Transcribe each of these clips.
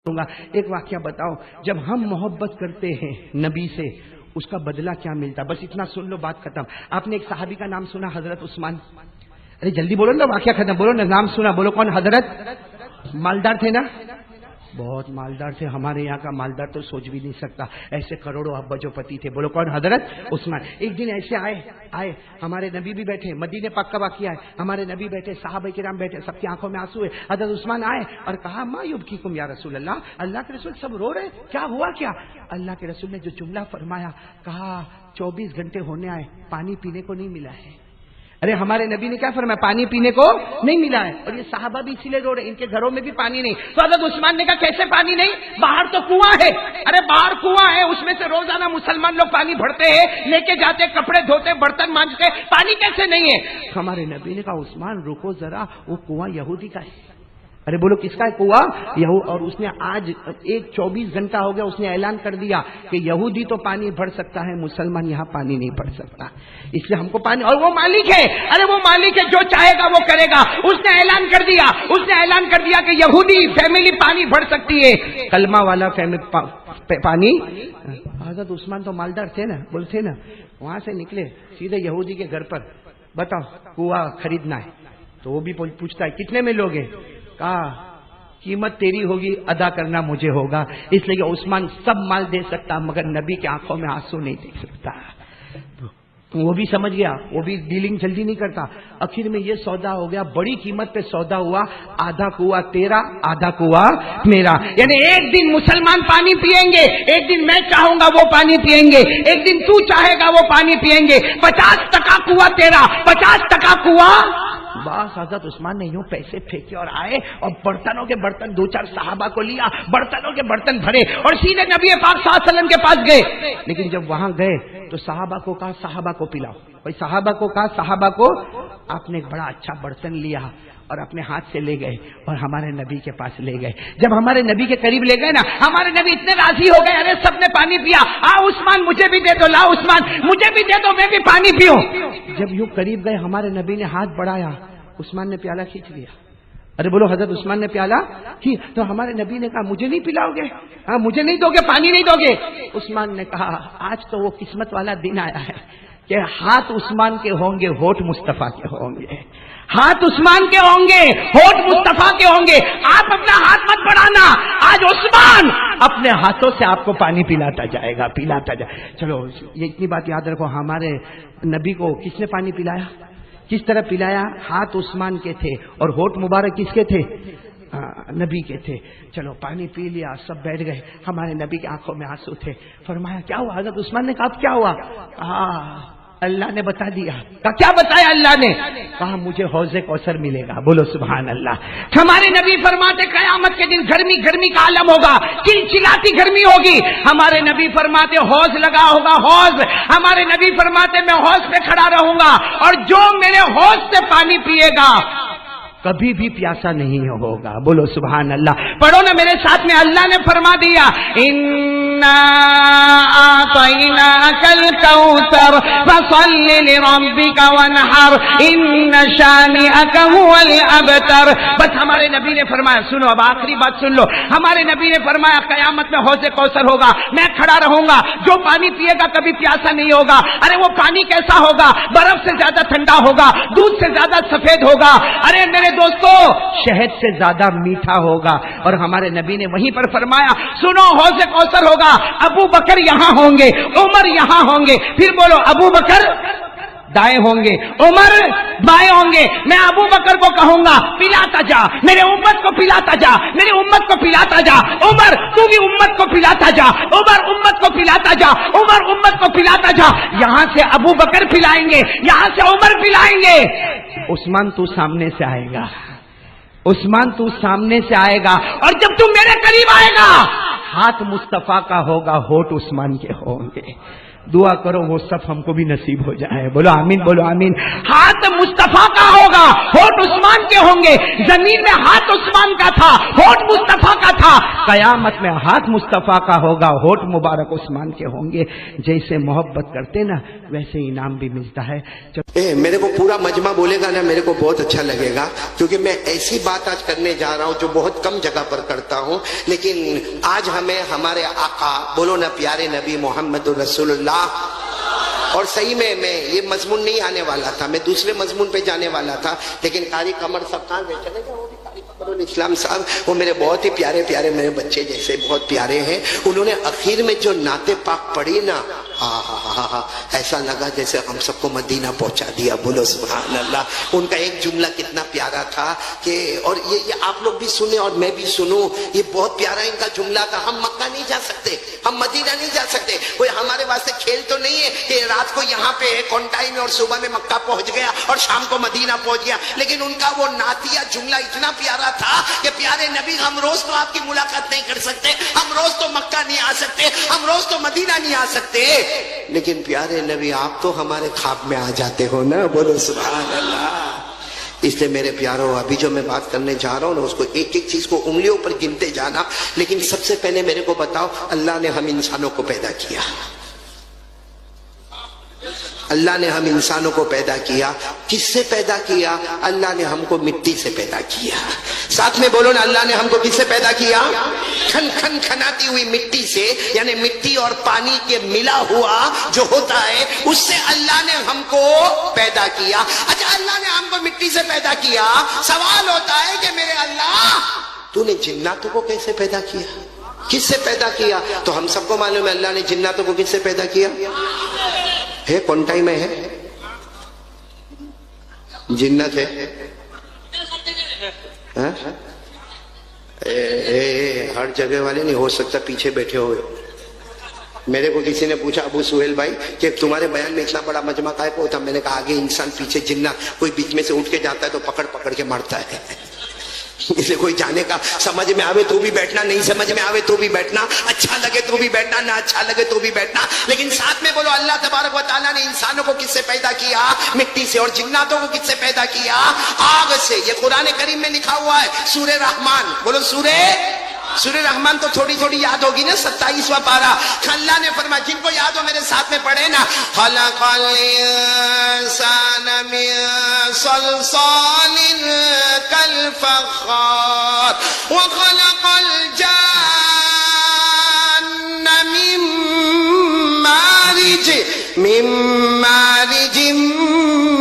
ایک واقعہ بتاؤ، جب ہم محبت کرتے ہیں نبی سے اس کا بدلہ کیا ملتا؟ بس اتنا سن لو، بات ختم۔ آپ نے ایک صحابی کا نام سنا، حضرت عثمان؟ ارے جلدی بولو نا، واقعہ ختم، بولو نا، نام سنا، بولو کون؟ حضرت مالدار تھے نا، بہت مالدار تھے، ہمارے یہاں کا مالدار تو سوچ بھی نہیں سکتا، ایسے کروڑوں ابجوپتی تھے۔ بولو کون؟ حضرت عثمان۔ ایک دن ایسے آئے ہمارے نبی بھی بیٹھے، مدینے پاک کا واقعہ ہے، ہمارے نبی بیٹھے، صحابہ کرام بیٹھے، سب کی آنکھوں میں آنسو ہے۔ حضرت عثمان آئے اور کہا ما یبکیکم یا رسول اللہ، اللہ کے رسول سب رو رہے، کیا ہوا؟ کیا؟ اللہ کے رسول نے جو جملہ فرمایا، کہا 24 گھنٹے ہونے آئے، پانی پینے کو نہیں ملا ہے۔ ارے ہمارے نبی نے کیا فرمایا؟ پانی پینے کو نہیں ملا ہے، اور یہ صحابہ بھی اسی لیے رو رہے، ان کے گھروں میں بھی پانی نہیں۔ تو حضرت عثمان نے کہا کیسے پانی نہیں؟ باہر تو کنواں ہے، ارے باہر کنواں ہے، اس میں سے روزانہ مسلمان لوگ پانی بھرتے ہیں، لے کے جاتے، کپڑے دھوتے، برتن مانجتے، پانی کیسے نہیں ہے؟ ہمارے نبی نے کہا عثمان رکو ذرا، وہ کنواں یہودی کا ہے۔ ارے بولو کس کا ہے کنواں؟ اور اس نے آج 24 گھنٹہ ہو گیا، اس نے اعلان کر دیا کہ یہودی تو پانی بھر سکتا ہے، مسلمان یہاں پانی نہیں بھر سکتا، اس لیے ہم کو پانی، اور وہ مالک ہے، ارے وہ مالک ہے، جو چاہے گا وہ کرے گا۔ اس نے اعلان کر دیا کہ یہودی فیملی پانی بھر سکتی ہے، کلمہ والا پانی۔ حضرت عثمان تو مالدار تھے نا، بولتے نا، وہاں سے نکلے سیدھے یہودی کے گھر پر، بتاؤ کنواں خریدنا ہے، تو وہ بھی پوچھتا ہے کتنے میں لوگے؟ کہا قیمت تیری ہوگی، ادا کرنا مجھے ہوگا۔ اس لیے کہ عثمان سب مال دے سکتا مگر نبی کی آنکھوں میں آنسو نہیں دیکھ سکتا۔ وہ بھی سمجھ گیا، وہ بھی ڈیلنگ جلدی نہیں کرتا۔ آخر میں یہ سودا ہو گیا، بڑی قیمت پہ سودا ہوا، آدھا کنواں تیرا، آدھا کنواں میرا، یعنی ایک دن مسلمان پانی پیئیں گے، ایک دن میں چاہوں گا وہ پانی پیئیں گے، ایک دن تو چاہے گا وہ پانی پیئیں گے۔ 50% کنواں تیرا، 50% کنواں۔ بس حضرت عثمان نے یوں پیسے پھینکے اور آئے اور برتنوں کے برتن، 2-4 صحابہ کو لیا، برتنوں کے برتن بھرے اور سیدھے نبی پاک صلی اللہ علیہ وسلم کے پاس گئے۔ لیکن جب وہاں گئے تو صحابہ کو کہا صحابہ کو پلاؤ، بھائی صحابہ کو کہا صحابہ کو، آپ نے ایک بڑا اچھا برتن لیا اور اپنے ہاتھ سے لے گئے اور ہمارے نبی کے پاس لے گئے۔ جب ہمارے نبی کے قریب لے گئے نا، ہمارے نبی اتنے راضی ہو گئے، ارے سب نے پانی پیا، عثمان مجھے بھی دے دو، لا عثمان مجھے بھی دے دو، میں بھی پانی پیوں۔ جب یوں قریب گئے، ہمارے نبی نے ہاتھ بڑھایا، عثمان نے پیالہ کھینچ لیا۔ ارے بولو حضرت عثمان نے پیالہ کی، تو ہمارے نبی نے کہا مجھے نہیں پلاؤ گے؟ ہاں مجھے نہیں دو گے، پانی نہیں دو گے؟ عثمان نے کہا آج تو وہ قسمت والا دن آیا ہے کہ ہاتھ عثمان کے ہوں گے، ہوٹ مصطفیٰ کے ہوں گے، ہاتھ عثمان کے ہوں گے، ہوٹ مصطفیٰ کے ہوں گے۔ آپ اپنا ہاتھ مت بڑھانا، آج عثمان اپنے ہاتھوں سے آپ کو پانی پلاتا جائے گا، پلاتا جائے۔ چلو یہ اتنی بات یاد رکھو، ہمارے نبی کو کس نے پانی پلایا، کس طرح پلایا؟ ہاتھ عثمان کے تھے اور ہوٹ مبارک کس کے تھے؟ نبی کے تھے۔ چلو پانی پی لیا، سب بیٹھ گئے، ہمارے نبی کی آنکھوں میں آنسو تھے۔ فرمایا کیا ہوا؟ حضرت عثمان نے کہا کیا ہوا؟ اللہ نے بتا دیا۔ کہا کیا بتایا اللہ نے؟ کہا مجھے حوض کوثر ملے گا۔ بولو سبحان اللہ۔ ہمارے نبی فرماتے قیامت کے دن گرمی گرمی کا عالم ہوگا، چلچلاتی گرمی ہوگی۔ ہمارے نبی فرماتے حوض لگا ہوگا، حوض۔ ہمارے نبی فرماتے میں حوض پہ کھڑا رہوں گا اور جو میرے حوض سے پانی پیے گا کبھی بھی پیاسا نہیں ہوگا۔ بولو سبحان اللہ۔ پڑھو نا میرے ساتھ میں، اللہ نے فرما دیا اِنَّا أَعْطَيْنَاكَ الْكَوْثَرَ فَصَلِّ لِرَبِّكَ وَانْحَرْ إِنَّ شَانِئَكَ هُوَ الْأَبْتَرُ۔ بس ہمارے نبی نے فرمایا، سنو اب آخری بات سن لو، ہمارے نبی نے فرمایا قیامت میں حوض کوثر ہوگا، میں کھڑا رہوں گا، جو پانی پیے گا کبھی پیاسا نہیں ہوگا۔ ارے وہ پانی کیسا ہوگا؟ برف سے زیادہ ٹھنڈا ہوگا، دودھ سے زیادہ سفید ہوگا، ارے میرے دوستو شہد سے زیادہ میٹھا ہوگا۔ اور ہمارے نبی نے وہیں پر فرمایا سنو حوض کوثر ہوگا، ابو بکر یہاں ہوں گے، عمر یہاں ہوں گے، پھر بولو ابو بکر دائیں ہوں گے، عمر بائیں ہوں گے۔ میں ابو بکر کو کہوں گا پلاتا جا، میرے امت کو پلاتا جا، میری امت کو پلاتا جا، عمر تو بھی امت کو پلاتا جا، عمر امت کو پلاتا جا، عمر امت کو پلاتا جا۔ یہاں سے ابو بکر پلائیں گے، یہاں سے عمر پلائیں گے۔ عثمان تو سامنے سے آئے گا، عثمان تو سامنے سے آئے گا، اور جب تم میرے قریب آئے گا ہاتھ مصطفیٰ کا ہوگا، ہوٹ عثمان کے ہوں گے۔ دعا کرو وہ صف ہم کو بھی نصیب ہو جائے. بولو آمین, بولو آمین. ہاتھ مصطفیٰ کا ہوگا, ہونٹ عثمان کے ہوں گے. زمین میں ہاتھ عثمان کا تھا, ہونٹ مصطفیٰ کا تھا. قیامت میں ہاتھ مصطفیٰ کا ہوگا, ہونٹ مبارک عثمان کے ہوں گے. جیسے محبت کرتے نا ویسے انعام بھی ملتا ہے. میرے کو پورا مجمع بولے گا نا, میرے کو بہت اچھا لگے گا, کیونکہ میں ایسی بات آج کرنے جا رہا ہوں جو بہت کم جگہ پر کرتا ہوں. لیکن آج ہمیں ہمارے آقا, بولو نا پیارے نبی محمد رسول اللہ. اور صحیح میں یہ مضمون نہیں آنے والا تھا, میں دوسرے مضمون پہ جانے والا تھا, لیکن قاری قمر صاحب کہاں گئے, چلے گئے وہ بھی, قاری قمر الاسلام صاحب, وہ میرے بہت ہی پیارے پیارے میرے بچے جیسے بہت پیارے ہیں. انہوں نے اخیر میں جو نعت پاک پڑھی نا, ایسا لگا جیسے ہم سب کو مدینہ پہنچا دیا. بولو سبحان اللہ. ان کا ایک جملہ کتنا پیارا تھا کہ, اور یہ آپ لوگ بھی سنیں اور میں بھی سنوں, یہ بہت پیارا ان کا جملہ تھا. ہم مکہ نہیں جا سکتے, ہم مدینہ نہیں جا سکتے, کوئی ہمارے واسطے کھیل تو نہیں ہے کہ رات کو یہاں پہ کونٹائی میں اور صبح میں مکہ پہنچ گیا اور شام کو مدینہ پہنچ گیا. لیکن ان کا وہ نعتیہ جملہ اتنا پیارا تھا کہ پیارے نبی, ہم روز تو آپ کی ملاقات نہیں کر سکتے, ہم روز تو مکہ نہیں آ سکتے, ہم روز تو مدینہ نہیں آ سکتے, لیکن پیارے نبی آپ تو ہمارے خواب میں آ جاتے ہو نا. بولو سبحان اللہ. اس لیے میرے پیاروں, ابھی جو میں بات کرنے جا رہا ہوں نا, اس کو ایک ایک چیز کو انگلیوں پر گنتے جانا. لیکن سب سے پہلے میرے کو بتاؤ, اللہ نے ہم انسانوں کو پیدا کیا, اللہ نے ہم انسانوں کو پیدا کیا. کس سے پیدا کیا؟ اللہ نے ہم کو مٹی سے پیدا کیا. ساتھ میں بولو نا, اللہ نے ہم کو کس سے پیدا کیا؟ کھن کھن کھناتی ہوئی مٹی سے, یعنی مٹی اور پانی کے ملا ہوا جو ہوتا ہے اس سے اللہ نے ہم کو پیدا کیا. اچھا, اللہ نے ہم کو مٹی سے پیدا کیا. سوال ہوتا ہے کہ میرے اللہ, تو نے جناتوں کو کیسے پیدا کیا, کس سے پیدا کیا؟ تو ہم سب کو معلوم ہے اللہ نے جناتوں کو کس سے پیدا کیا ہے. کونٹائی میں ہے جنت ہے, ہر جگہ والے نہیں ہو سکتا پیچھے بیٹھے ہوئے. میرے کو کسی نے پوچھا, ابو سہیل بھائی, کہ تمہارے بیان میں اتنا بڑا مجمع کائے کو ہوتا؟ میں نے کہا آگے انسان, پیچھے جنات. کوئی بیچ میں سے اٹھ کے جاتا ہے تو پکڑ پکڑ کے مارتا ہے. اس لیے کوئی جانے کا, سمجھ میں آوے تو بھی بیٹھنا, نہیں سمجھ میں آوے تو بھی بیٹھنا, اچھا لگے تو بھی بیٹھنا, نہ اچھا لگے تو بھی بیٹھنا. لیکن ساتھ میں بولو, اللہ تبارک و تعالیٰ نے انسانوں کو کس سے پیدا کیا؟ مٹی سے. اور جناتوں کو کس سے پیدا کیا؟ آگ سے. یہ قرآن کریم میں لکھا ہوا ہے, سورہ رحمان. بولو سورہ رحمان تو تھوڑی تھوڑی یاد ہوگی نا, 27واں پارہ. اللہ نے فرمایا, جن کو یاد ہو میرے ساتھ میں پڑھے نا, خلق الانسان من صلصال کالفخار وخلق الجان من مارج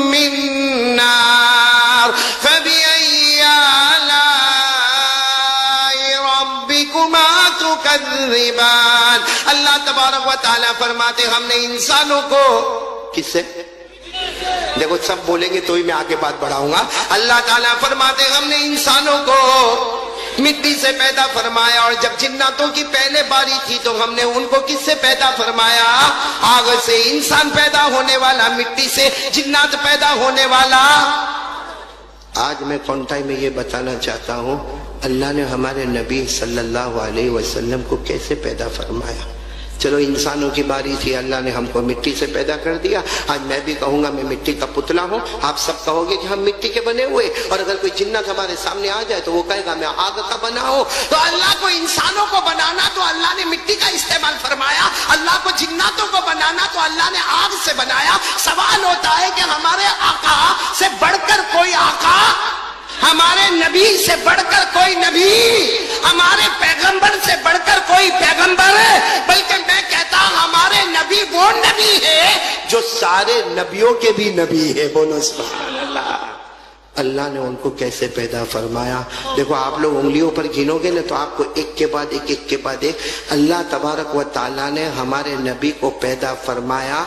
من نار فبأي آلاء ربكما تكذبان. اللہ تبارک و تعالیٰ فرماتے, ہم نے انسانوں کو کس سے, دیکھو سب بولیں گے تو ہی میں آگے بات بڑھاؤں گا. اللہ تعالیٰ فرماتے ہم نے انسانوں کو مٹی سے پیدا فرمایا. اور جب جناتوں کی پہلے باری تھی تو ہم نے ان کو کس سے پیدا فرمایا؟ آگ سے. انسان پیدا ہونے والا مٹی سے, جنات پیدا ہونے والا. آج میں کونٹائی میں یہ بتانا چاہتا ہوں, اللہ نے ہمارے نبی صلی اللہ علیہ وسلم کو کیسے پیدا فرمایا. چلو انسانوں کی باری تھی, اللہ نے ہم کو مٹی سے پیدا کر دیا. آج میں بھی کہوں گا میں مٹی کا پتلا ہوں, آپ سب کہو گے کہ ہم مٹی کے بنے ہوئے. اور اگر کوئی جنت ہمارے سامنے آ جائے تو وہ کہے گا میں آگ کا بنا ہوں. تو اللہ کو انسانوں کو بنانا تو اللہ نے مٹی کا استعمال فرمایا, اللہ کو جناتوں کو بنانا تو اللہ نے آگ سے بنایا. سوال ہوتا ہے کہ ہمارے آقا سے بڑھ کر کوئی آقا, ہمارے نبی سے بڑھ کر کوئی نبی, ہمارے پیغمبر سے بڑھ کر کوئی پیغمبر, بلکہ میں کہتا ہوں ہمارے نبی وہ نبی ہے جو سارے نبیوں کے بھی نبی ہے. بولو سبحان اللہ. اللہ نے ان کو کیسے پیدا فرمایا. دیکھو آپ لوگ انگلیوں پر گنو گے نا تو آپ کو ایک کے بعد ایک, ایک کے بعد ایک. اللہ تبارک و تعالیٰ نے ہمارے نبی کو پیدا فرمایا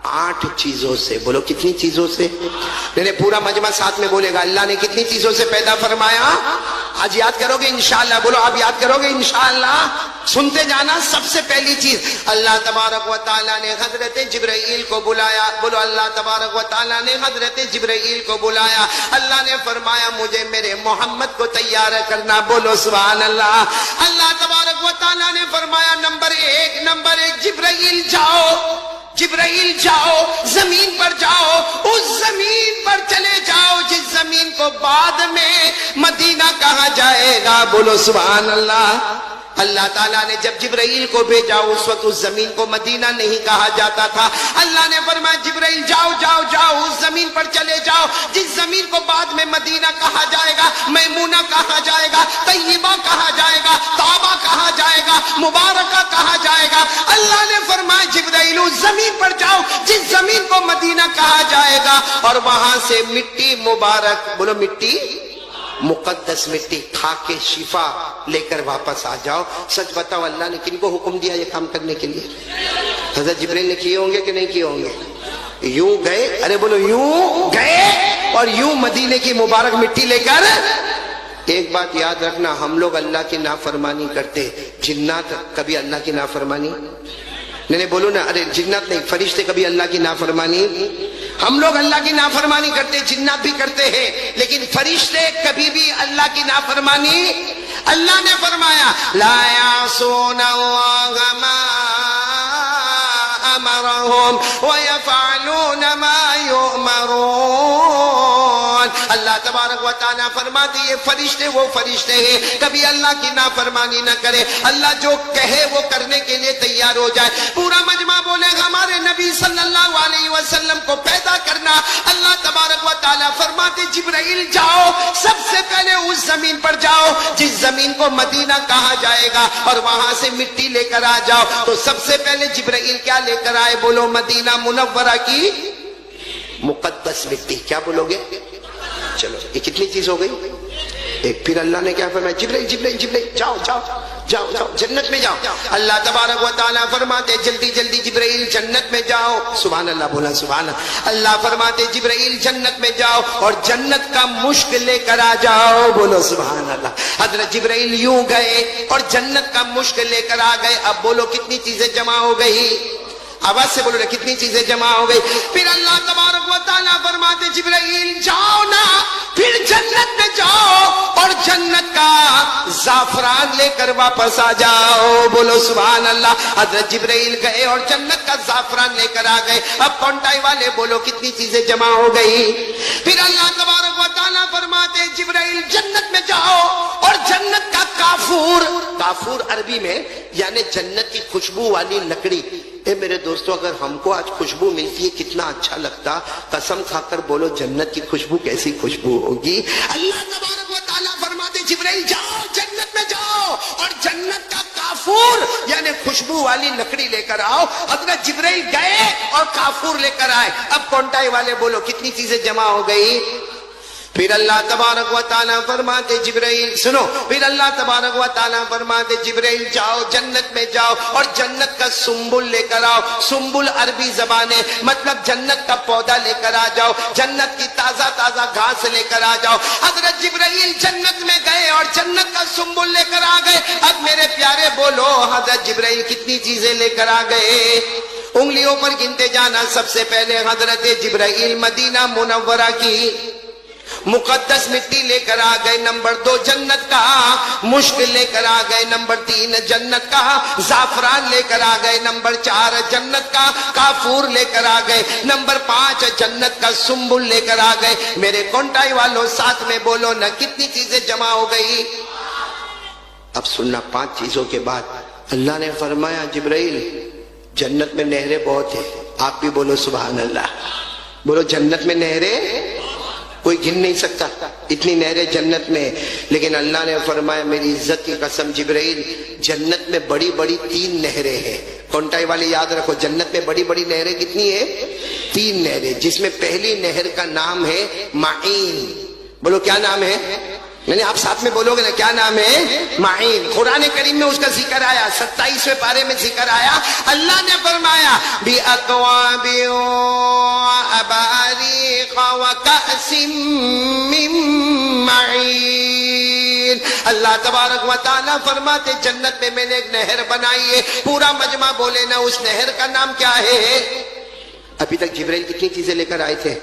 8 چیزوں سے. بولو کتنی چیزوں سے؟ میں نے پورا مجمع ساتھ میں بولے گا, اللہ نے کتنی چیزوں سے پیدا فرمایا؟ آج یاد کرو گے انشاءاللہ. بولو آپ یاد کرو گے انشاءاللہ. سنتے جانا. سب سے پہلی چیز, اللہ تبارک و تعالیٰ نے حضرت جبرائیل کو بلایا. بولو اللہ تبارک و تعالیٰ نے حضرت جبرائیل کو بلایا. اللہ نے فرمایا مجھے میرے محمد کو تیار کرنا. بولو سبحان اللہ. اللہ تبارک و تعالیٰ نے فرمایا نمبر ایک جبرائیل جاؤ جبرائیل جاؤ زمین پر جاؤ، اس زمین پر چلے جاؤ جس زمین کو بعد میں مدینہ کہا جائے گا، بولو سبحان اللہ۔ اللہ تعالیٰ نے جب جبرائیل کو بھیجا اس وقت اس زمین کو مدینہ نہیں کہا جاتا تھا۔ اللہ نے فرمایا جبرائیل جاؤ جاؤ جاؤ اس زمین پر چلے جاؤ جس زمین کو بعد میں مدینہ کہا جائے گا، میمونہ کہا جائے گا، طیبہ کہا جائے گا، طابہ کہا جائے گا، مبارکہ کہا جائے گا۔ اللہ نے فرمایا جبرائیل اس زمین پر جاؤ جس زمین کو مدینہ کہا جائے گا، اور وہاں سے مٹی مبارک، بولو مٹی مقدس، مٹی کھا کے شفا لے کر واپس آ جاؤ۔ سچ بتاؤ اللہ نے کن کو حکم دیا یہ کام کرنے کے لیے؟ حضرت جبرائیل نے کیے ہوں گے کہ نہیں کیے ہوں گے؟ یوں گئے، ارے بولو یوں گئے اور یوں مدینے کی مبارک مٹی لے کر۔ ایک بات یاد رکھنا، ہم لوگ اللہ کی نافرمانی کرتے، جنات کبھی اللہ کی نافرمانی نہیں، بولو نا، ارے جنات نہیں، فرشتے کبھی اللہ کی نافرمانی، ہم لوگ اللہ کی نافرمانی کرتے، جنات بھی کرتے ہیں، لیکن فرشتے کبھی بھی اللہ کی نافرمانی۔ اللہ نے فرمایا لا یعصون اللہ ما امرهم ويفعلون ما يؤمرون۔ اللہ تبارک و تعالیٰ فرماتے یہ فرشتے وہ فرشتے ہیں، کبھی اللہ کی نافرمانی نہ کرے، اللہ جو کہے وہ کرنے کے لیے تیار ہو جائے۔ پورا مجمع بولے گا ہمارے نبی صلی اللہ علیہ وسلم کو پیدا کرنا۔ اللہ تبارک و تعالیٰ فرماتے جبرائیل جاؤ سب سے پہلے اس زمین پر جاؤ جس زمین کو مدینہ کہا جائے گا، اور وہاں سے مٹی لے کر آ جاؤ۔ تو سب سے پہلے جبرائیل کیا لے کر آئے؟ بولو مدینہ منورہ کی مقدس مٹی۔ کیا بولو گے؟ چلو یہ کتنی چیز ہو گئی؟ ایک۔ پھر اللہ نے کیا فرمایا؟ جبرائیل جبرائیل جبرائیل جاؤ جاؤ جاؤ جاؤ جنت میں جاؤ۔ اللہ تبارک و تعالیٰ فرماتے جلدی جلدی جبرائیل جنت میں جاؤ۔ سبحان اللہ، بولا سبحان اللہ۔ اللہ فرماتے جبرائیل جنت میں جاؤ اور جنت کا مشک لے کر آ جاؤ، بولو سبحان اللہ۔ حضرت جبرائیل یوں گئے اور جنت کا مشک لے کر آ گئے۔ اب بولو کتنی چیزیں جمع ہو گئی؟ آواز سے بولو نا، کتنی چیزیں جمع ہو گئی؟ پھر اللہ تبارک و تعالیٰ فرماتے جبرائیل جاؤ نا، پھر جنت میں جاؤ اور جنت کا زعفران لے کر واپس آ جاؤ، بولو سبحان اللہ۔ حضرت جبرائیل گئے اور جنت کا زعفران لے کر آ گئے۔ اب کونٹائی والے بولو کتنی چیزیں جمع ہو گئی؟ پھر اللہ تبارک و تعالیٰ فرماتے جبرائیل جنت میں جاؤ اور جنت کا کافور، کافور عربی میں یعنی جنت کی خوشبو والی لکڑی۔ اے میرے دوستو، اگر ہم کو آج خوشبو ملتی ہے کتنا اچھا لگتا۔ قسم کھا کر بولو جنت کی خوشبو کیسی خوشبو ہوگی۔ اللہ تبارک و تعالیٰ فرماتے جبرائیل جاؤ جنت میں جاؤ اور جنت کا کافور یعنی خوشبو والی لکڑی لے کر آؤ۔ حضرت جبرائیل گئے اور کافور لے کر آئے۔ اب کونٹائی والے بولو کتنی چیزیں جمع ہو گئی؟ پھر اللہ تبارک و تعالیٰ فرماتے جبرائیل سنو، پھر اللہ تبارک و تعالیٰ فرماتے جبرائیل جاؤ جنت میں جاؤ اور جنت کا سنبل لے کر آؤ۔ سنبل عربی زبان ہے، مطلب جنت کا پودا لے کر آ جاؤ، جنت کی تازہ تازہ گھاس لے کر آ جاؤ۔ حضرت جبرائیل جنت میں گئے اور جنت کا سنبل لے کر آ گئے۔ اب میرے پیارے بولو حضرت جبرائیل کتنی چیزیں لے کر آ گئے؟ انگلیوں پر گنتے جانا۔ سب سے پہلے حضرت جبرائیل مدینہ منورہ کی مقدس مٹی لے کر آ گئے۔ نمبر 2 جنت کا مشک لے کر آ گئے۔ نمبر 3 جنت کا زعفران لے کر آ گئے۔ نمبر 4 جنت کا کافور لے کر آ گئے۔ نمبر 5 جنت کا سنبل لے کر آ گئے۔ میرے کونٹائی والوں ساتھ میں بولو نا، کتنی چیزیں جمع ہو گئی؟ اب سننا، 5 چیزوں کے بعد اللہ نے فرمایا جبرائیل جنت میں نہریں بہت ہیں۔ آپ بھی بولو سبحان اللہ، بولو جنت میں نہریں کوئی گن نہیں سکتا، اتنی نہریں جنت میں۔ لیکن اللہ نے فرمایا میری عزت کی قسم جبرائیل جنت میں بڑی بڑی 3 نہریں ہیں۔ کونٹائی والے یاد رکھو، جنت میں بڑی بڑی نہریں کتنی ہیں؟ 3 نہریں، جس میں پہلی نہر کا نام ہے معین۔ بولو کیا نام ہے؟ نہیں آپ ساتھ میں بولو گے نا، کیا نام ہے؟ معین۔ قرآن کریم میں اس کا ذکر آیا، 27ویں پارے میں ذکر آیا۔ اللہ نے فرمایا بِأَكْوَابٍ وَأَبَارِيقَ وَكَأْسٍ مِّن مَّعِينٍ۔ اللہ تبارک و تعالیٰ فرماتے جنت میں میں نے ایک نہر بنائی ہے۔ پورا مجمع بولے نا اس نہر کا نام کیا ہے؟ ابھی تک جبرائیل کتنی چیزیں لے کر آئے تھے؟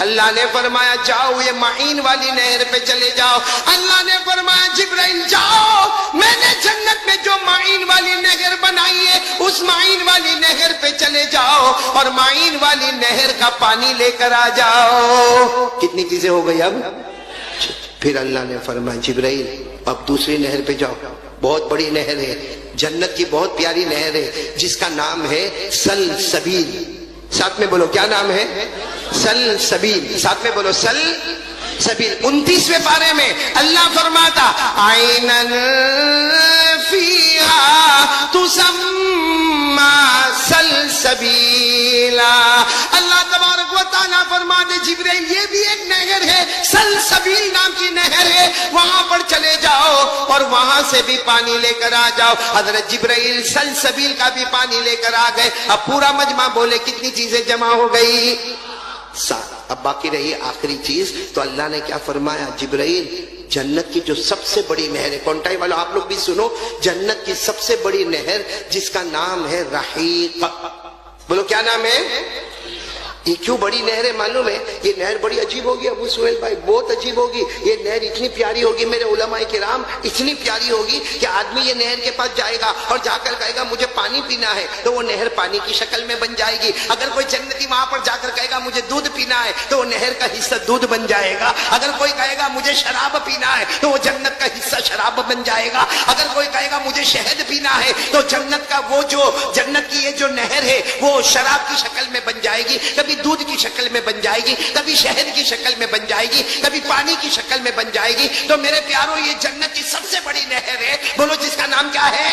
اللہ نے فرمایا جاؤ یہ معین والی نہر پہ چلے جاؤ۔ اللہ نے فرمایا جبرائیل جاؤ، میں نے جنت میں جو معین والی نہر بنائی ہے اس معین والی نہر پہ چلے جاؤ۔ اور معین والی نہر کا پانی لے کر آ جاؤ. کتنی چیزیں ہو گئی اب؟ پھر اللہ نے فرمایا جبرائیل اب دوسری نہر پہ جاؤ. بہت بڑی نہر ہے, جنت کی بہت پیاری نہر ہے جس کا نام ہے سلسبیل. ساتھ میں بولو کیا نام ہے؟ سلسبیل. ساتھ میں بولو سلسبیل. 29ویں پارے میں اللہ فرماتا عینن فیہا تسمی سلسبیلا. اللہ تبارک و تعالیٰ فرماتے جبرائیل یہ بھی ایک نہر ہے, سلسبیل نام کی نہر ہے, وہاں پر چلے جاؤ اور وہاں سے بھی پانی لے کر آ جاؤ. حضرت جبرائیل سلسبیل کا بھی پانی لے کر آ گئے. اب پورا مجمع بولے کتنی چیزیں جمع ہو گئی؟ 7. اب باقی رہی آخری چیز. تو اللہ نے کیا فرمایا جبرائیل جنت کی جو سب سے بڑی نہر ہے, کونٹائی والوں آپ لوگ بھی سنو, جنت کی سب سے بڑی نہر جس کا نام ہے رحیق. بولو کیا نام ہے؟ یہ کیوں بڑی نہر ہے معلوم ہے؟ یہ نہر بڑی عجیب ہوگی ابو سہیل بھائی, بہت عجیب ہوگی. یہ نہر اتنی پیاری ہوگی میرے علماء کرام, اتنی پیاری ہوگی کہ آدمی یہ نہر کے پاس جائے گا اور جا کر کہے گا مجھے پانی پینا ہے تو وہ نہر پانی کی شکل میں بن جائے گی. اگر کوئی جنتی وہاں پر جا کر کہے گا مجھے دودھ پینا ہے تو وہ نہر کا حصہ دودھ بن جائے گا. اگر کوئی کہے گا مجھے شراب پینا ہے تو وہ جنت کا حصہ شراب بن جائے گا. اگر کوئی کہے گا مجھے شہد پینا ہے تو جنت کا وہ جو جنت کی یہ جو نہر ہے وہ شراب کی شکل میں بن جائے گی, کبھی دودھ کی شکل میں بن جائے گی, کبھی شہد کی شکل میں بن جائے گی, کبھی پانی کی شکل میں بن جائے گی. تو میرے پیاروں یہ جنت کی سب سے بڑی نہر ہے, بولو جس کا نام کیا ہے؟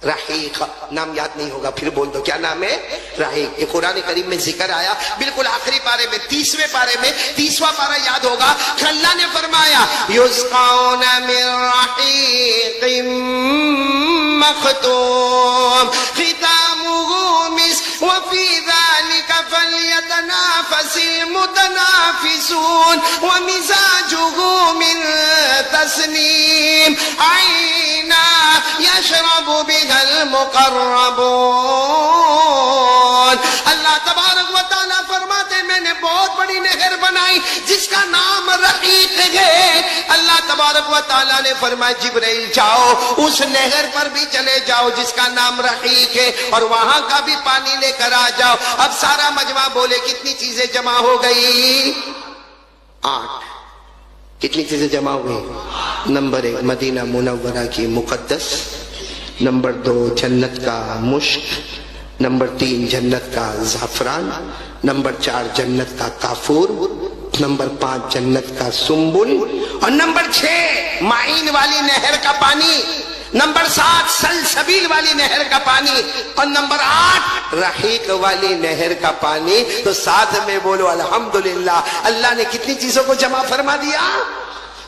رحیق. نام یاد نہیں ہوگا پھر بول دو کیا نام ہے؟ رحیق. یہ قرآن کریم میں ذکر آیا بالکل آخری پارے میں 30ویں پارے میں. 30واں پارہ یاد ہوگا. اللہ نے فرمایا یسقون من رحیق مختوم ختامہ مسک وفی ذلک فلیتنافس المتنافسون ومزاجہ من تسنیم عینا یشرب بها المقربون. اللہ تبارک و تعالیٰ فرماتے میں نے بہت بڑی نہر بنائی جس کا نام رحیق ہے. اللہ تبارک و تعالیٰ نے فرمایا جبرائیل جاؤ اس نہر پر بھی چلے جاؤ جس کا نام رحیق ہے اور وہاں کا بھی پانی لے کر آ جاؤ. اب سارا مجمع بولے کتنی چیزیں جمع ہو گئی؟ 8. کتنی چیزیں جمع ہو گئی؟ نمبر 1 مدینہ منورہ کی مقدس, نمبر 2 جنت کا مشک, نمبر 3 جنت کا زعفران, نمبر 4 جنت کا کافور, نمبر 5 جنت کا سنبل, اور نمبر 6 معین والی نہر کا پانی, نمبر 7 سلسبیل والی نہر کا پانی, اور نمبر 8 رحیق والی نہر کا پانی. تو ساتھ میں بولو الحمدللہ. اللہ نے کتنی چیزوں کو جمع فرما دیا؟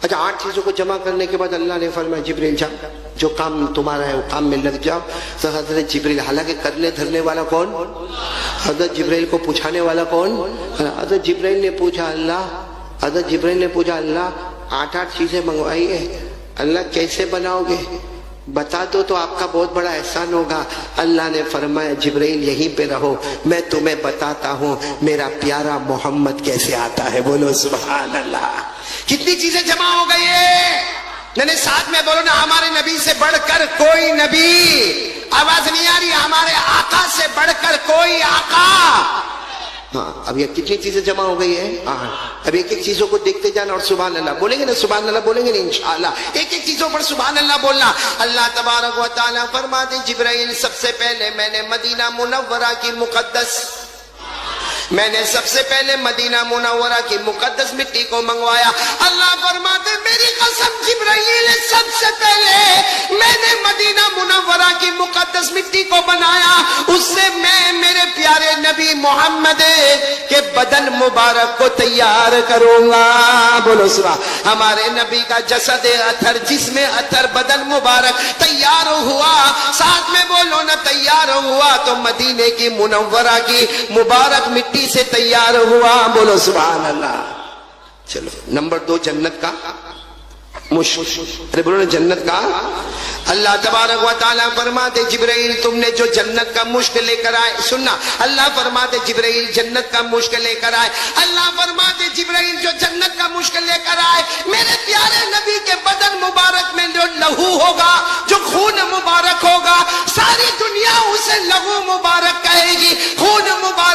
اچھا 8 چیزوں کو جمع کرنے کے بعد اللہ نے فرمایا جبرائیل جاؤ جو کام تمہارا ہے وہ کام میں لگ جاؤ. تو حضرت جبرائیل, حالانکہ کرنے دھرنے والا کون؟ حضرت جبرائیل کو پوچھانے والا کون؟ حضرت جبرائیل نے پوچھا اللہ, حضرت جبرائیل نے پوچھا اللہ 8 چیزیں منگوائی ہے, اللہ کیسے بناؤ گے؟ بتا دو تو آپ کا بہت بڑا احسان ہوگا. اللہ نے فرمایا جبرائیل یہیں پہ رہو, میں تمہیں بتاتا ہوں میرا پیارا محمد کیسے آتا ہے. بولو سبحان اللہ. کتنی چیزیں جمع ہو گئی ہے؟ ساتھ میں بولو نا ہمارے نبی سے بڑھ کر کوئی نبی. آواز نہیں آ رہی؟ ہمارے آقا سے بڑھ کر کوئی آقا. ہاں اب یہ کتنی چیزیں جمع ہو گئی ہے؟ اب ایک ایک چیزوں کو دیکھتے جانا اور سبحان اللہ بولیں گے نا, سبحان اللہ بولیں گے نا انشاءاللہ. ایک ایک چیزوں پر سبحان اللہ بولنا. اللہ تبارک و تعالیٰ فرماتے جبرائیل سب سے پہلے میں نے مدینہ منورہ کی مقدس, میں نے سب سے پہلے مدینہ منورہ کی مقدس مٹی کو منگوایا. اللہ فرماتے میری قسم جبرائیل سب سے پہلے میں نے مدینہ منورہ کی مقدس مٹی کو بنایا, اس سے میں میرے پیارے نبی محمد کے بدن مبارک کو تیار کروں گا. بولو سبحان. ہمارے نبی کا جسد اطہر, جسم اطہر, بدن مبارک تیار ہوا. ساتھ میں بولو نا تیار ہوا تو مدینے کی منورہ کی مبارک مٹی سے تیار ہوا. بولو سبحان اللہ. چلو نمبر 2 جنت کا مشک. ارے بولو نا جنت کا. اللہ تبارک و تعالیٰ فرماتے جبرائیل تم نے جو جنت کا مشک لے کر آئے, سننا, اللہ فرماتے جبرائیل جنت کا مشک لے کر آئے. اللہ فرماتے جبرائیل جو جنت کا مشک لے کر آئے میرے پیارے نبی کے بدن مبارک میں جو لہو ہوگا, جو خون مبارک ہوگا, ساری دنیا اسے لہو مبارک کہے گی, خون مبارک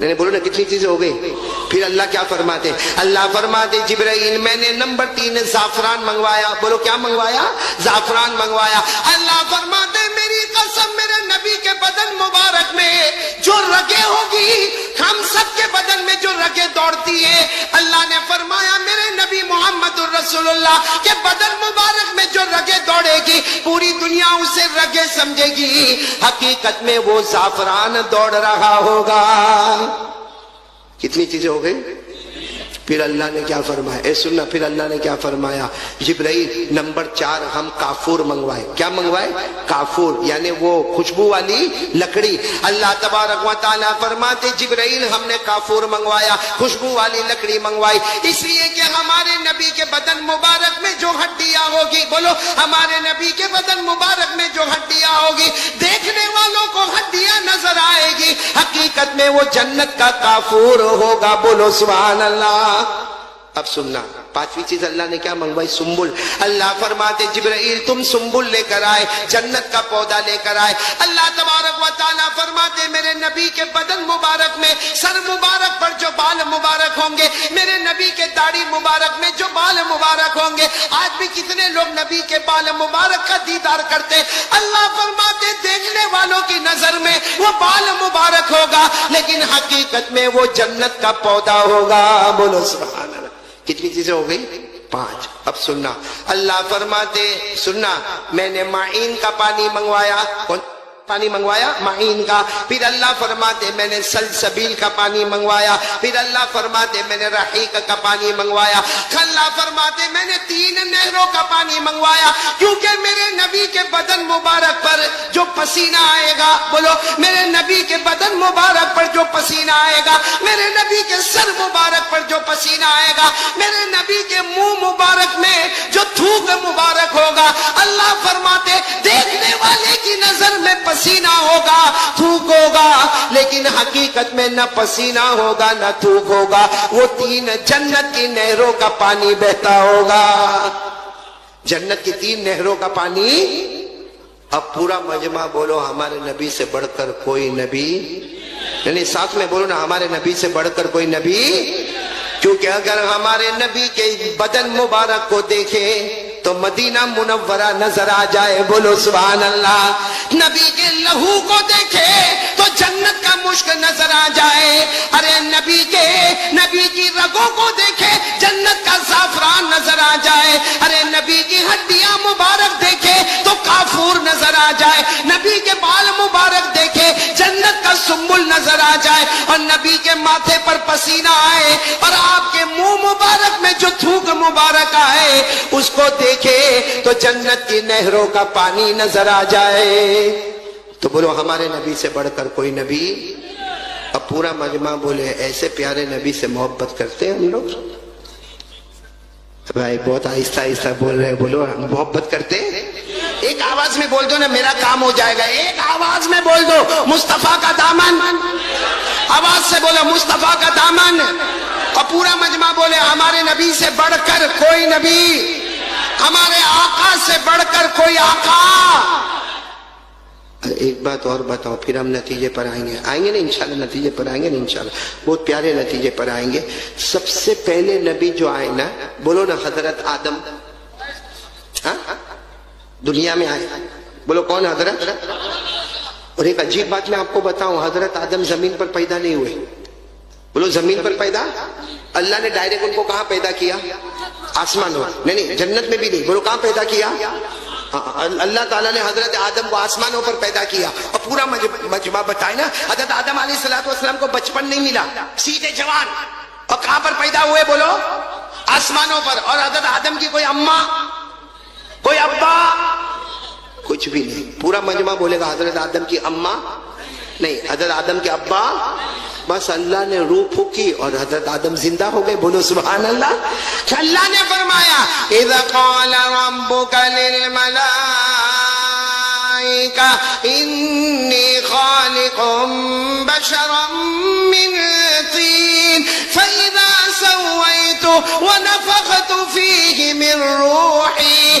نہیں بولو نا کتنی چیزیں ہو گئی. پھر اللہ کیا فرماتے؟ اللہ فرماتے جبرائیل میں نے نمبر 3 زعفران منگوایا. بولو کیا منگوایا؟ زعفران منگوایا. اللہ فرماتے میری قسم میرے نبی کے بدن مبارک میں جو رگیں ہوگی، ہم سب کے بدن میں جو رگیں دوڑتی ہیں، اللہ نے فرمایا میرے نبی محمد الرسول اللہ کے بدن مبارک میں جو رگیں دوڑے گی پوری دنیا اسے رگیں سمجھے گی، حقیقت میں وہ زعفران دوڑ رہا ہوگا. کتنی چیزیں ہو گئی؟ پھر اللہ نے کیا فرمایا؟ اے سننا، پھر اللہ نے کیا فرمایا؟ جبرائیل نمبر 4 ہم کافور منگوائے. کیا منگوائے؟ کافور، یعنی وہ خوشبو والی لکڑی. اللہ تبارک و تعالیٰ فرماتے جبرائیل ہم نے کافور منگوایا، خوشبو والی لکڑی منگوائی، اس لیے کہ ہمارے نبی کے بدن مبارک میں جو ہڈیاں ہوگی، بولو ہمارے نبی کے بدن مبارک میں جو ہڈیاں ہوگی، دیکھنے والوں کو ہڈیاں نظر آئے گی، حقیقت میں وہ جنت کا کافور ہوگا. بولو سبحان اللہ. اب سننا، 5ویں چیز اللہ نے کیا منگوائی؟ سنبل. اللہ فرماتے جبرائیل تم سنبل لے کر آئے، جنت کا پودا لے کر آئے. اللہ تبارک و تعالیٰ فرماتے میرے نبی کے بدن مبارک میں سر مبارک پر جو بال مبارک ہوں گے، میرے نبی کے داڑھی مبارک میں جو بال مبارک ہوں گے، آج بھی کتنے لوگ نبی کے بال مبارک کا دیدار کرتے. اللہ فرماتے دیکھنے والوں کی نظر میں وہ بال مبارک ہوگا، لیکن حقیقت میں وہ جنت کا پودا ہوگا. بولو سبحان اللہ. کتنی چیزیں ہو گئی؟ 5. اب سننا، اللہ فرماتے سننا میں نے معین کا پانی منگوایا. کون پانی منگوایا؟ معین کا. پھر اللہ فرماتے میں نے سلسبیل کا پانی منگوایا. پھر اللہ فرماتے میں نے رحیق کا پانی منگوایا. اللہ فرماتے میں نے 3 نہروں کا پانی منگوایا، کیونکہ میرے نبی کے بدن مبارک پر جو پسینہ آئے گا، بولو میرے نبی کے بدن مبارک پر جو پسینہ آئے گا، میرے نبی کے سر مبارک پر جو پسینہ آئے گا، میرے نبی کے منہ مبارک میں جو تھوک مبارک ہوگا، اللہ فرماتے دیکھنے والے کی نظر میں پسینہ ہوگا، تھوک ہوگا، لیکن حقیقت میں نہ پسینہ ہوگا نہ تھوک ہوگا، وہ 3 جنت کی نہروں کا پانی بہتا ہوگا. جنت کی 3 نہروں کا پانی. اب پورا مجمع بولو ہمارے نبی سے بڑھ کر کوئی نبی، یعنی ساتھ میں بولو نا ہمارے نبی سے بڑھ کر کوئی نبی. کیونکہ اگر ہمارے نبی کے بدن مبارک کو دیکھیں تو مدینہ منورہ نظر آ جائے. بولو سبحان اللہ. نبی کے لہو کو دیکھے تو جنت کا مشک نظر آ جائے. ارے نبی کی رگوں کو دیکھے جنت کا زعفران نظر آ جائے. ارے نبی کی ہڈیاں مبارک دیکھے تو کافور نظر آ جائے. نبی کے بال مبارک دیکھے جنت کا سنبل نظر آ جائے. اور نبی کے ماتھے پر پسینہ آئے اور آپ کے منہ مبارک میں جو تھوک مبارک آئے اس کو دیکھے تو جنت کی نہروں کا پانی نظر آ جائے. تو بولو ہمارے نبی سے بڑھ کر کوئی نبی. اب پورا مجمع بولے ایسے پیارے نبی سے محبت کرتے ہیں ہم لوگ. بھائی بہت آہستہ آہستہ بول رہے، بولو ہم محبت کرتے ہیں. ایک آواز میں بول دو نا، میرا کام ہو جائے گا. ایک آواز میں بول دو مصطفیٰ کا دامن. آواز سے بولو مصطفیٰ کا دامن. اور پورا مجمع بولے ہمارے نبی سے بڑھ کر کوئی نبی، ہمارے آقا سے بڑھ کر کوئی آقا. ایک بات اور بتاؤ پھر ہم نتیجے پر آئیں گے نا انشاءاللہ. نتیجے پر آئیں گے نا انشاءاللہ، بہت پیارے نتیجے پر آئیں گے. سب سے پہلے نبی جو آئے نا، بولو نا حضرت آدم. ہاں دنیا میں آئے، بولو کون؟ حضرت. اور ایک عجیب بات میں آپ کو بتاؤں، حضرت آدم زمین پر پیدا نہیں ہوئے. بولو زمین پر پیدا. اللہ نے ڈائریکٹ ان کو کہاں پیدا کیا؟ آسمان ہو. نہیں جنت میں بھی نہیں. بولو کہاں پیدا کیا؟ اللہ تعالیٰ نے حضرت آدم کو آسمانوں پر پیدا کیا. اور پورا مجمع بتائے نا حضرت آدم علیہ السلام کو بچپن نہیں ملا، سیدھے جوان. اور کہاں پر پیدا ہوئے؟ بولو آسمانوں پر. اور حضرت آدم کی کوئی اماں کوئی ابا کچھ بھی نہیں. پورا مجمع بولے گا حضرت آدم کی اماں نہیں، حضرت آدم کے ابا. بس اللہ نے روح پھونکی اور حضرت آدم زندہ ہو گئے. بولو سبحان اللہ. اللہ نے فرمایا اذا قال ربك للملائکہ انی خالق بشرا من طین فاذا سویت ونفخت فیہ من روحی.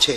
6।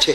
6।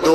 2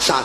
7।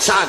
7।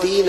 3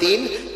3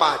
5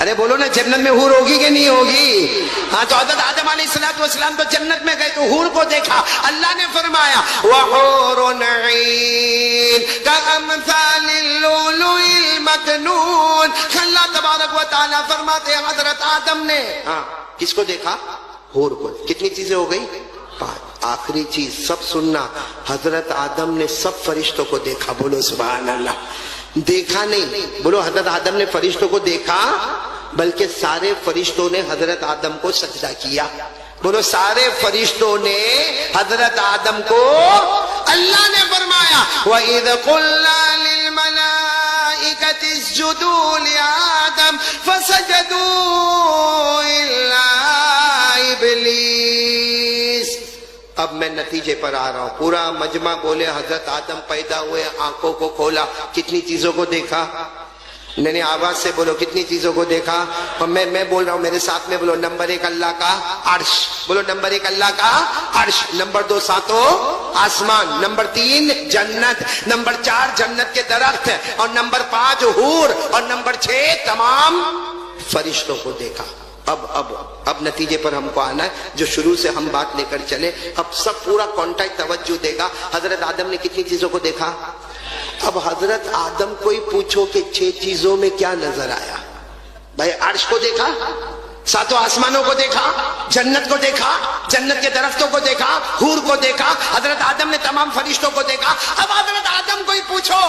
ارے بولو نا جنت میں حور ہوگی کہ نہیں ہوگی؟ ہاں تو حضرت آدم علیہ السلام تو جنت میں گئے تو حور کو دیکھا. اللہ نے فرمایا وَحُورٌ عِينٌ كَأَمْثَالِ اللُّؤْلُؤِ الْمَكْنُونِ. اللہ تبارک و تعالیٰ فرماتے ہیں حضرت آدم نے کس کو دیکھا؟ حور کو. کتنی چیزیں ہو گئی؟ 5. آخری چیز سب سننا، حضرت آدم نے سب فرشتوں کو دیکھا. بولو سبحان اللہ. دیکھا نہیں، بولو حضرت آدم نے فرشتوں کو دیکھا، بلکہ سارے فرشتوں نے حضرت آدم کو سجدہ کیا. بولو سارے فرشتوں نے حضرت آدم کو. اللہ نے فرمایا وَإِذْ قُلْنَا لِلْمَلَائِكَةِ اسْجُدُوا لِآدَمَ فَسَجَدُوا إِلَّا إِبْلِيسَ. اب میں نتیجے پر آ رہا ہوں. پورا مجمع بولے حضرت آدم پیدا ہوئے، آنکھوں کو کھولا، کتنی چیزوں کو دیکھا؟ نہیں آواز سے بولو کتنی چیزوں کو دیکھا. اور میں بول رہا ہوں میرے ساتھ میں بولو. نمبر 1 اللہ کا عرش. بولو نمبر 1 اللہ کا عرش. نمبر 2 ساتوں آسمان. نمبر 3 جنت. نمبر 4 جنت کے درخت. اور نمبر 5 حور. اور نمبر 6 تمام فرشتوں کو دیکھا. اب نتیجے پر ہم کو آنا ہے جو شروع سے ہم بات لے کر چلے. اب سب پورا کانٹیکٹ توجہ دے گا. حضرت آدم نے کتنی چیزوں کو دیکھا؟ اب حضرت آدم کو ہی پوچھو کہ 6 چیزوں میں کیا نظر آیا. بھائی عرش کو دیکھا، ساتوں آسمانوں کو دیکھا، جنت کو دیکھا، جنت کے درختوں کو دیکھا، حور کو دیکھا، حضرت آدم نے تمام فرشتوں کو دیکھا. اب حضرت آدم کو ہی پوچھو.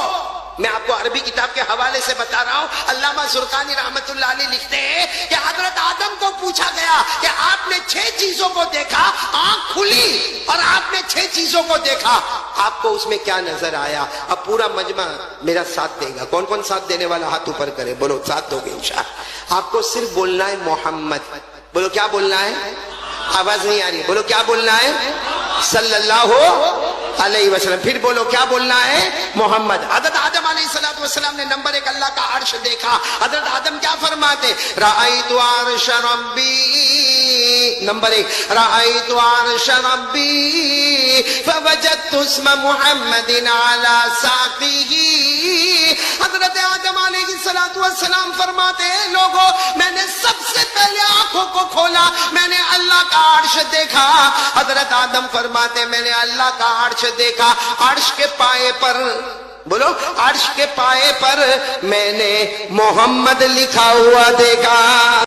میں آپ کو عربی کتاب کے حوالے سے بتا رہا ہوں. علامہ زرقانی رحمت اللہ علیہ لکھتے ہیں کہ حضرت آدم کو پوچھا گیا کہ آپ نے 6 چیزوں کو دیکھا، آنکھ کھلی اور آپ نے 6 چیزوں کو دیکھا، آپ کو اس میں کیا نظر آیا؟ اب پورا مجمع میرا ساتھ دے گا. کون کون ساتھ دینے والا ہاتھ اوپر کرے. بولو ساتھ دو گے انشاءاللہ. آپ کو صرف بولنا ہے محمد. بولو کیا بولنا ہے؟ آواز نہیں آ رہی. بولو کیا بولنا ہے؟ صلی اللہ علیہ وسلم. پھر بولو کیا بولنا ہے؟ محمد. حضرت آدم علیہ السلام نے نمبر 1 اللہ کا عرش دیکھا. حضرت آدم کیا فرماتے؟ رأیت عرش ربی. نمبر 1 رأیت عرش ربی فوجدت اسم محمد علی ساقیہ. حضرت آدم علیہ السلام فرماتے ہیں لوگوں میں نے سب سے پہلے آنکھوں کو کھولا، میں نے اللہ کا عرش دیکھا. حضرت آدم فرماتے میں نے اللہ کا عرش دیکھا. عرش کے پائے پر، بولو عرش کے پائے پر میں نے محمد لکھا ہوا دیکھا.